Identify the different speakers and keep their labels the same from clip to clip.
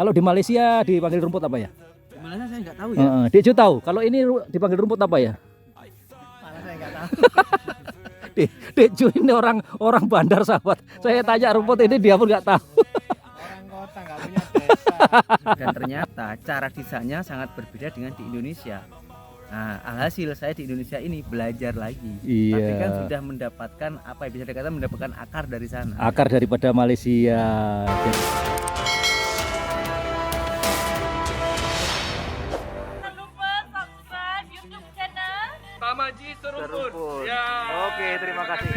Speaker 1: Kalau di Malaysia dipanggil rumput apa ya?
Speaker 2: Di Malaysia saya nggak tahu ya.
Speaker 1: Dek Ju tahu. Kalau ini dipanggil rumput apa ya?
Speaker 2: Malah saya nggak tahu.
Speaker 1: Dek Ju ini orang bandar sahabat. Saya tanya rumput ini dia pun nggak tahu.
Speaker 2: Orang kota nggak punya desa. Dan ternyata cara desainnya sangat berbeda dengan di Indonesia. Nah, alhasil saya di Indonesia ini belajar lagi.
Speaker 1: Iya.
Speaker 2: Tapi kan sudah mendapatkan apa ya, bisa dikatakan mendapatkan akar dari sana.
Speaker 1: Akar daripada Malaysia.
Speaker 3: Jangan lupa subscribe YouTube channel
Speaker 4: Tamaji Seruput. Ya.
Speaker 2: Oke, terima kasih.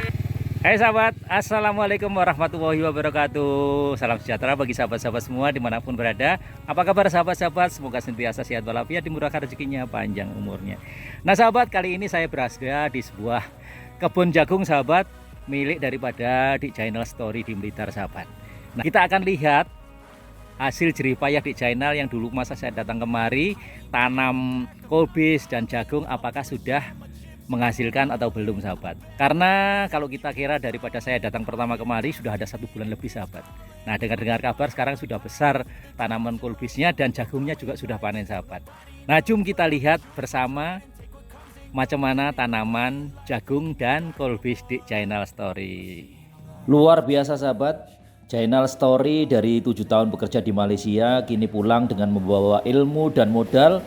Speaker 1: Hai sahabat, assalamualaikum warahmatullahi wabarakatuh. Salam sejahtera bagi sahabat-sahabat semua dimanapun berada. Apa kabar sahabat-sahabat? Semoga senantiasa sehat walafiat, dimurahkan rezekinya, panjang umurnya. Nah sahabat, kali ini saya berada di sebuah kebun jagung sahabat, milik daripada di channel Story di Blitar sahabat. Nah kita akan lihat hasil jerih payah di channel yang dulu masa saya datang kemari, tanam kolbis dan jagung, apakah sudah menghasilkan atau belum sahabat. Karena kalau kita kira daripada saya datang pertama kemari sudah ada 1 bulan lebih sahabat. Nah dengar kabar sekarang sudah besar tanaman kolbisnya dan jagungnya juga sudah panen sahabat. Nah jom kita lihat bersama macam mana tanaman jagung dan kolbis di channel Story. Luar biasa sahabat, channel Story dari 7 tahun bekerja di Malaysia kini pulang dengan membawa ilmu dan modal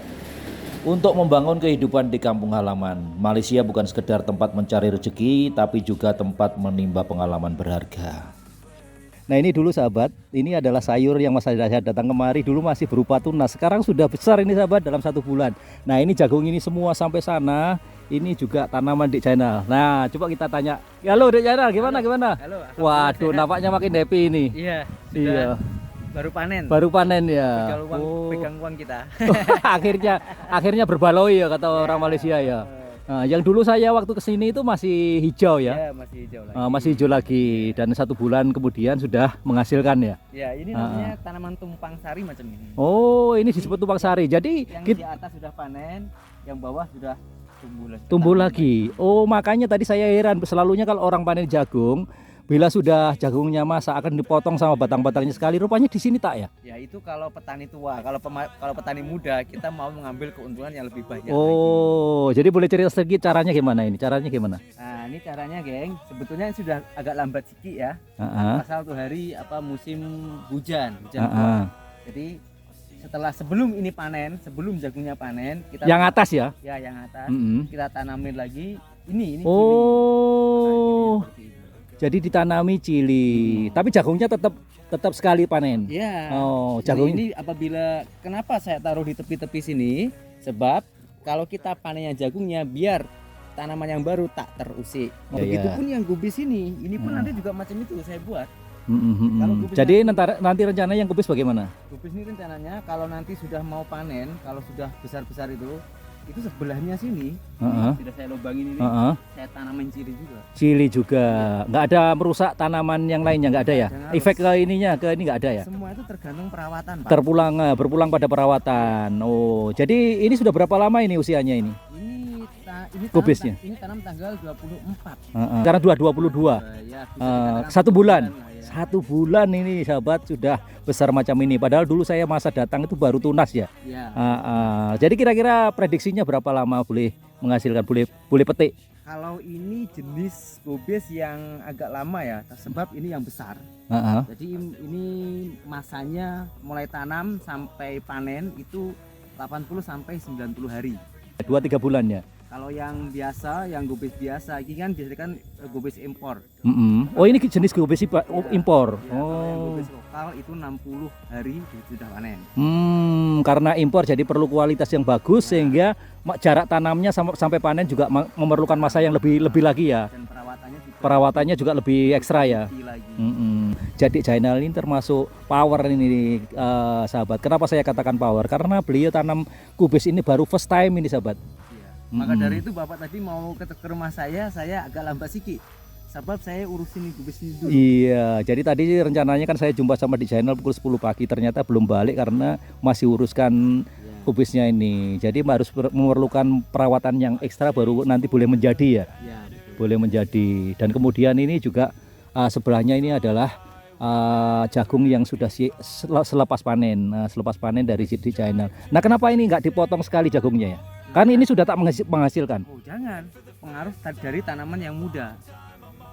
Speaker 1: untuk membangun kehidupan di kampung halaman. Malaysia bukan sekedar tempat mencari rezeki, tapi juga tempat menimba pengalaman berharga. Nah ini dulu sahabat, ini adalah sayur yang masa saya datang kemari dulu masih berupa tunas. Sekarang sudah besar ini sahabat dalam 1 bulan. Nah ini jagung ini semua sampai sana, ini juga tanaman di channel. Nah coba kita tanya, halo di channel gimana?
Speaker 2: Halo.
Speaker 1: Waduh nampaknya makin happy ini.
Speaker 2: Iya,
Speaker 1: Iya.
Speaker 2: baru panen.
Speaker 1: Baru panen ya.
Speaker 2: Pegang uang kita.
Speaker 1: akhirnya berbaloi ya kata orang Malaysia ya. Nah, yang dulu saya waktu kesini itu masih hijau ya.
Speaker 2: Ya, masih hijau lagi.
Speaker 1: Masih hijau lagi dan 1 bulan kemudian sudah menghasilkan ya.
Speaker 2: Ya, ini namanya tanaman tumpang sari macam ini.
Speaker 1: Oh, ini disebut tumpang sari. Jadi
Speaker 2: Yang di atas sudah panen, yang bawah sudah
Speaker 1: tumbuh lagi. Oh, makanya tadi saya heran, selalunya kalau orang panen jagung, bila sudah jagungnya masak akan dipotong sama batang-batangnya sekali. Rupanya di sini tak ya?
Speaker 2: Ya itu kalau petani tua, kalau petani muda kita mau mengambil keuntungan yang lebih banyak.
Speaker 1: Oh, jadi boleh cerita sedikit caranya gimana ini? Caranya gimana?
Speaker 2: Nah ini caranya geng, sebetulnya sudah agak lambat sedikit ya. Pasal tuh hari musim hujan. Jadi setelah sebelum ini panen, sebelum jagungnya panen, kita
Speaker 1: yang atas ya?
Speaker 2: Ya yang atas kita tanamin lagi ini.
Speaker 1: Oh.
Speaker 2: Cili.
Speaker 1: Jadi ditanami cili, tapi jagungnya tetap sekali panen.
Speaker 2: Ya.
Speaker 1: Oh, jagung
Speaker 2: ini apabila kenapa saya taruh di tepi-tepi sini? Sebab kalau kita panennya jagungnya biar tanaman yang baru tak terusik. Begitupun yang gubis ini pun nanti juga macam itu saya buat.
Speaker 1: Jadi nanti rencana yang kubis bagaimana?
Speaker 2: Kubis ini rencananya kalau nanti sudah mau panen, kalau sudah besar-besar itu sebelahnya sini sudah saya lubangin ini, saya tanamin cili juga.
Speaker 1: Cili juga, nggak ada merusak tanaman yang lainnya, nggak ada ya? Efek ke ininya ke ini nggak ada ya?
Speaker 2: Semua itu tergantung perawatan, Pak.
Speaker 1: Berpulang pada perawatan. Oh, jadi ini sudah berapa lama ini usianya ini?
Speaker 2: Ini
Speaker 1: kubisnya?
Speaker 2: Ini tanam tanggal 24.
Speaker 1: Sekarang 22.
Speaker 2: Ya,
Speaker 1: 1 bulan. 1 bulan ini sahabat sudah besar macam ini. Padahal dulu saya masa datang itu baru tunas ya. Jadi kira-kira prediksinya berapa lama boleh menghasilkan, boleh petik?
Speaker 2: Kalau ini jenis kubis yang agak lama ya, sebab ini yang besar. Jadi ini masanya mulai tanam sampai panen itu 80 sampai 90 hari.
Speaker 1: 2-3 bulan ya.
Speaker 2: Kalau yang biasa, yang gubis biasa, ini kan biasanya kan gubis impor.
Speaker 1: Oh ini jenis gubis impor.
Speaker 2: Ya, kalau yang gubis lokal itu 60 hari sudah panen.
Speaker 1: Karena impor jadi perlu kualitas yang bagus sehingga jarak tanamnya sampai panen juga memerlukan masa yang lebih lagi ya.
Speaker 2: Dan
Speaker 1: perawatannya juga lebih ekstra ya. Jadi channel ini termasuk power ini sahabat. Kenapa saya katakan power? Karena beliau tanam kubis ini baru first time ini sahabat.
Speaker 2: Maka dari itu Bapak tadi mau ke rumah saya agak lambat sedikit. Sebab saya urusin kubis ini dulu.
Speaker 1: Iya, jadi tadi rencananya kan saya jumpa sama di channel pukul 10 pagi, ternyata belum balik karena masih uruskan kubisnya ini. Jadi harus memerlukan perawatan yang ekstra baru nanti boleh menjadi ya. Boleh menjadi. Dan kemudian ini juga sebelahnya ini adalah jagung yang sudah selepas panen, dari di China. Nah, kenapa ini nggak dipotong sekali jagungnya ya? Kan ini sudah tak menghasilkan.
Speaker 2: Oh jangan, pengaruh dari tanaman yang muda.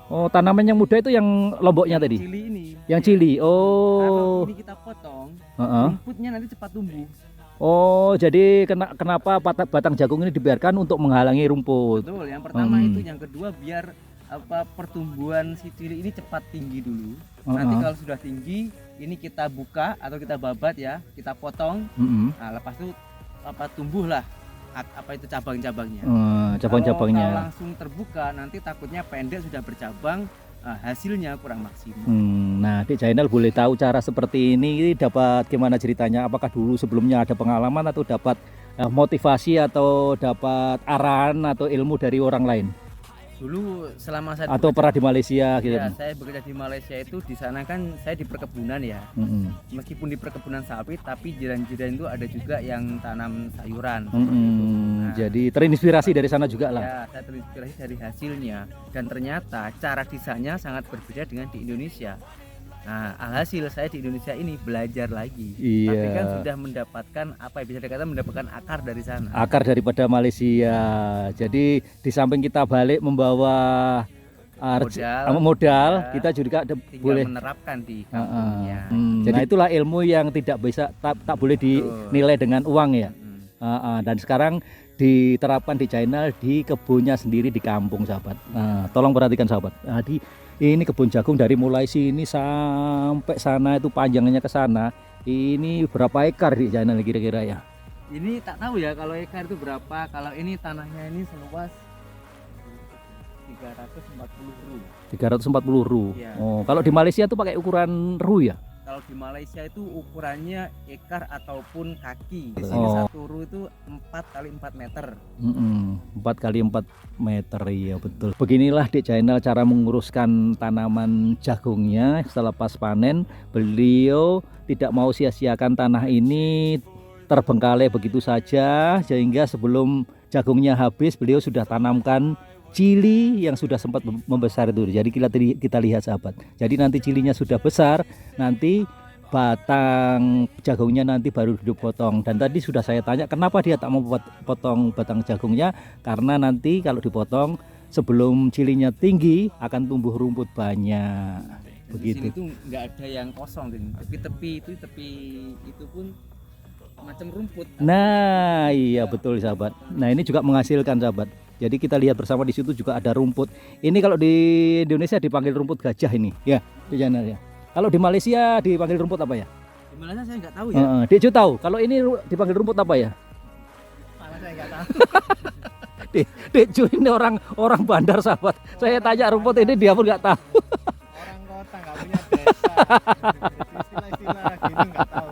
Speaker 1: Oh, tanaman yang muda itu yang lomboknya tadi?
Speaker 2: Cili ini.
Speaker 1: Yang cili. Oh.
Speaker 2: Kalau ini kita potong, rumputnya nanti cepat tumbuh.
Speaker 1: Oh, jadi kenapa batang jagung ini dibiarkan untuk menghalangi rumput?
Speaker 2: Betul, yang pertama itu, yang kedua biar pertumbuhan si cili ini cepat tinggi dulu. Nanti kalau sudah tinggi, ini kita buka atau kita babat ya, kita potong. Nah, lepas itu tumbuhlah itu cabang-cabangnya.
Speaker 1: Cabang-cabangnya.
Speaker 2: Kalau langsung terbuka, nanti takutnya pendek sudah bercabang, hasilnya kurang maksimal.
Speaker 1: Nah, Dik Jainal boleh tahu cara seperti ini dapat gimana ceritanya? Apakah dulu sebelumnya ada pengalaman atau dapat motivasi atau dapat arahan atau ilmu dari orang lain?
Speaker 2: Dulu selama saya
Speaker 1: atau pernah di Malaysia gitu?
Speaker 2: Ya, saya bekerja di Malaysia itu, di sana kan saya di perkebunan ya. Meskipun di perkebunan sawit, tapi jiran-jiran itu ada juga yang tanam sayuran. Nah,
Speaker 1: jadi terinspirasi dari sana juga lah.
Speaker 2: Ya, saya terinspirasi dari hasilnya, dan ternyata cara desainnya sangat berbeda dengan di Indonesia. Nah, alhasil saya di Indonesia ini belajar lagi. Tapi kan sudah mendapatkan bisa dikatakan mendapatkan akar dari sana. Akar
Speaker 1: daripada Malaysia. Jadi di samping kita balik membawa modal, kita juga boleh
Speaker 2: menerapkan di kampungnya.
Speaker 1: Jadi itulah ilmu yang tidak bisa tak boleh dinilai dengan uang ya. Dan sekarang diterapkan di China, di kebunnya sendiri di kampung, sahabat. Nah, tolong perhatikan sahabat. Ini kebun jagung dari mulai sini sampai sana, itu panjangnya ke sana. Ini berapa ekar di China kira-kira ya?
Speaker 2: Ini tak tahu ya kalau ekar itu berapa. Kalau ini tanahnya ini seluas 340 ru. 340
Speaker 1: ru. Ya. Oh, kalau di Malaysia itu pakai ukuran ru ya?
Speaker 2: Kalau di Malaysia itu ukurannya ekar ataupun kaki. Di sini 1 ru itu 4 kali 4 meter.
Speaker 1: 4 kali 4 meter, iya betul. Beginilah Dik Jainal cara menguruskan tanaman jagungnya setelah pas panen. Beliau tidak mau sia-siakan tanah ini terbengkalai begitu saja, sehingga sebelum jagungnya habis beliau sudah tanamkan cili yang sudah sempat membesar itu. Jadi kita lihat sahabat. Jadi nanti cilinya sudah besar, nanti batang jagungnya nanti baru dipotong. Dan tadi sudah saya tanya kenapa dia tak mau potong batang jagungnya, karena nanti kalau dipotong sebelum cilinya tinggi akan tumbuh rumput banyak. Begitu.
Speaker 2: Di sini tuh nggak ada yang kosong, tepi-tepi itu pun macam rumput.
Speaker 1: Nah, iya betul sahabat. Nah, ini juga menghasilkan sahabat. Jadi kita lihat bersama, di situ juga ada rumput. Ini kalau di Indonesia dipanggil rumput gajah ini, ya, di sana ya. Kalau di Malaysia dipanggil rumput apa ya?
Speaker 2: Di Malaysia saya nggak tahu ya.
Speaker 1: Dekju tahu. Kalau ini dipanggil rumput apa ya?
Speaker 2: Malah saya nggak tahu.
Speaker 1: Dekju ini orang bandar sahabat. Saya tanya rumput ini dia pun nggak tahu.
Speaker 2: Orang kota nggak punya desa. Istilah-istilah gini nggak tahu.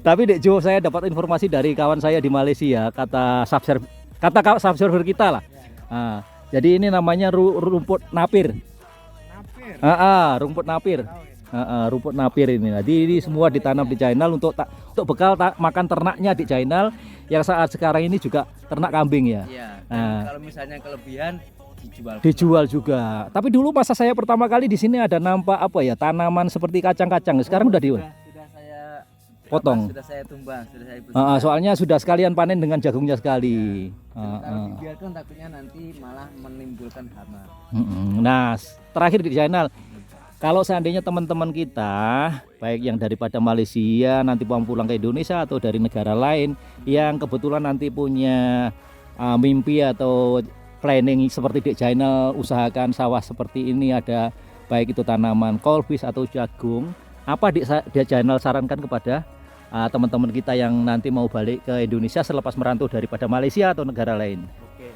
Speaker 1: Tapi Dekju, saya dapat informasi dari kawan saya di Malaysia, kata subserver kita lah. Nah, jadi ini namanya rumput napir. Rumput napir. Rumput napir ini. Jadi ini semua ditanam di China untuk bekal makan ternaknya di China, yang saat sekarang ini juga ternak kambing ya.
Speaker 2: Iya. Kalau misalnya kelebihan
Speaker 1: dijual juga. Tapi dulu masa saya pertama kali di sini ada nampak tanaman seperti kacang-kacang. Sekarang udah
Speaker 2: saya
Speaker 1: potong.
Speaker 2: Sudah saya tumbang, sudah saya bersihkan.
Speaker 1: Soalnya sudah sekalian panen dengan jagungnya sekali.
Speaker 2: Kalau dibiarkan takutnya nanti malah menimbulkan hama.
Speaker 1: Nah, terakhir di channel, kalau seandainya teman-teman kita baik yang daripada Malaysia nanti pulang ke Indonesia atau dari negara lain yang kebetulan nanti punya mimpi atau planning seperti Dik Jainal, usahakan sawah seperti ini, ada baik itu tanaman kolbis atau jagung, apa Dik Jainal sarankan kepada teman-teman kita yang nanti mau balik ke Indonesia selepas merantau daripada Malaysia atau negara lain?
Speaker 2: Oke,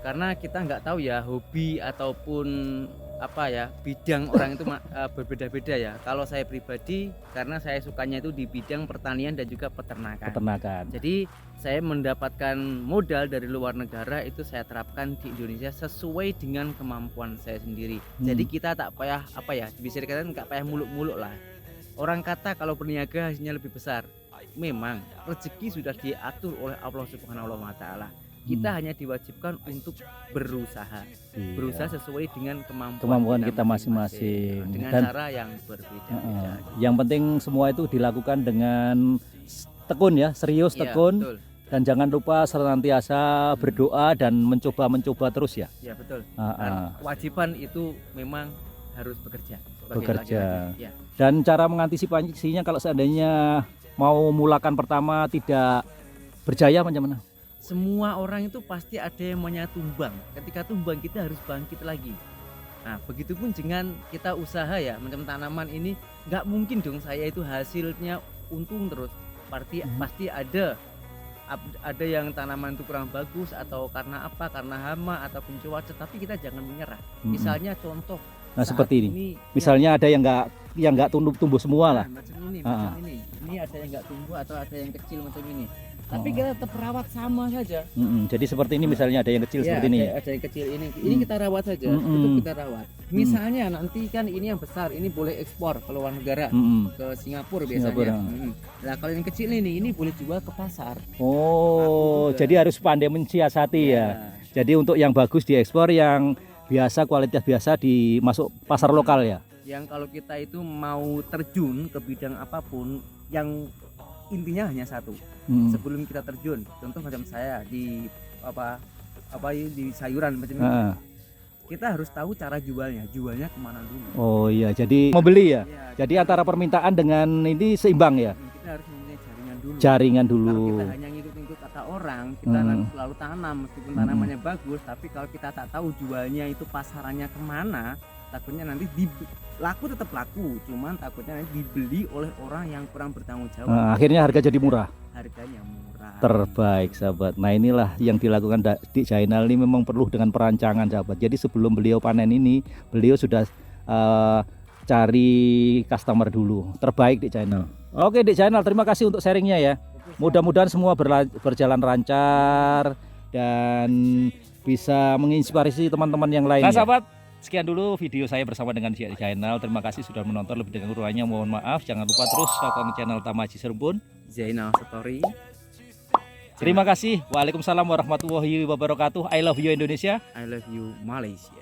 Speaker 2: karena kita nggak tahu ya hobi ataupun bidang orang itu berbeda-beda ya. Kalau saya pribadi, karena saya sukanya itu di bidang pertanian dan juga peternakan. Jadi saya mendapatkan modal dari luar negara itu saya terapkan di Indonesia sesuai dengan kemampuan saya sendiri. Jadi kita tak payah bisa dikatakan nggak payah muluk-muluk lah. Orang kata kalau berniaga hasilnya lebih besar. Memang rezeki sudah diatur oleh Allah Subhanahu wa Ta'ala. Kita hanya diwajibkan untuk berusaha.
Speaker 1: Iya.
Speaker 2: Berusaha sesuai dengan
Speaker 1: Kemampuan kita masing-masing.
Speaker 2: dengan
Speaker 1: Dan
Speaker 2: cara yang berbeda-beda.
Speaker 1: yang penting semua itu dilakukan dengan tekun ya, serius,
Speaker 2: Iya,
Speaker 1: tekun.
Speaker 2: betul.
Speaker 1: Dan jangan lupa senantiasa berdoa dan mencoba terus ya.
Speaker 2: Ya betul.
Speaker 1: Ah,
Speaker 2: Dan
Speaker 1: ah.
Speaker 2: kewajiban itu memang harus bekerja. sebagai
Speaker 1: Bekerja.
Speaker 2: laki-laki. Ya.
Speaker 1: Dan cara mengantisipasinya kalau seandainya mau mulakan pertama tidak berjaya macam mana?
Speaker 2: Semua orang itu pasti ada yang namanya tumbang. Ketika tumbang kita harus bangkit lagi. Nah, begitupun dengan kita usaha ya, macam tanaman ini nggak mungkin dong saya itu hasilnya untung terus. Pasti ada yang tanaman itu kurang bagus atau karena apa? Karena hama ataupun cuaca, tapi kita jangan menyerah. Misalnya contoh
Speaker 1: Nah
Speaker 2: saat
Speaker 1: seperti ini.
Speaker 2: ini
Speaker 1: Misalnya ada yang nggak tumbuh semua lah.
Speaker 2: macam ini, macam ini. Ini ada yang nggak tumbuh atau ada yang kecil macam ini. Tapi kita tetap rawat sama saja.
Speaker 1: Jadi seperti ini misalnya ada yang kecil
Speaker 2: Ya,
Speaker 1: seperti ini.
Speaker 2: ada yang kecil ini kita rawat saja. Itu kita rawat. Misalnya nanti kan ini yang besar, ini boleh ekspor ke luar negara, ke Singapura biasanya.
Speaker 1: Singapura.
Speaker 2: Nah kalau yang kecil ini boleh jual ke pasar.
Speaker 1: Oh, jadi harus pandai mensiasati ya. Jadi untuk yang bagus diekspor, yang biasa kualitas biasa dimasuk pasar lokal ya.
Speaker 2: Yang kalau kita itu mau terjun ke bidang apapun, yang intinya hanya satu. Sebelum kita terjun, contoh macam saya di di sayuran macam ini, kita harus tahu cara jualnya kemana dulu.
Speaker 1: Oh iya, jadi membeli ya.
Speaker 2: Ya,
Speaker 1: Jadi antara permintaan dengan ini seimbang ya.
Speaker 2: kita harus mempunyai jaringan dulu.
Speaker 1: Jaringan
Speaker 2: Kalau
Speaker 1: dulu.
Speaker 2: kita hanya ngikut-ngikut kata orang, kita selalu tanam meskipun tanamannya bagus, tapi kalau kita tak tahu jualnya itu pasarannya kemana, takutnya nanti laku tetap laku, cuman takutnya nanti dibeli oleh orang yang kurang bertanggung jawab.
Speaker 1: Akhirnya harga jadi murah.
Speaker 2: Harganya murah.
Speaker 1: Terbaik sahabat. Nah inilah yang dilakukan Dik Jainal ini memang perlu dengan perancangan sahabat. Jadi sebelum beliau panen ini, beliau sudah cari customer dulu. Terbaik Dik Jainal. Oke Dik Jainal, terima kasih untuk sharingnya ya. Mudah-mudahan semua berjalan lancar dan bisa menginspirasi teman-teman yang lain. Nah sahabat, sekian dulu video saya bersama dengan Dik Jainal. Terima kasih sudah menonton, lebih dengan kurangnya mohon maaf. Jangan lupa terus tonton channel Tamaji Serbun,
Speaker 2: Jainal Story.
Speaker 1: Terima kasih. Waalaikumsalam warahmatullahi wabarakatuh. I love you Indonesia.
Speaker 2: I love you Malaysia.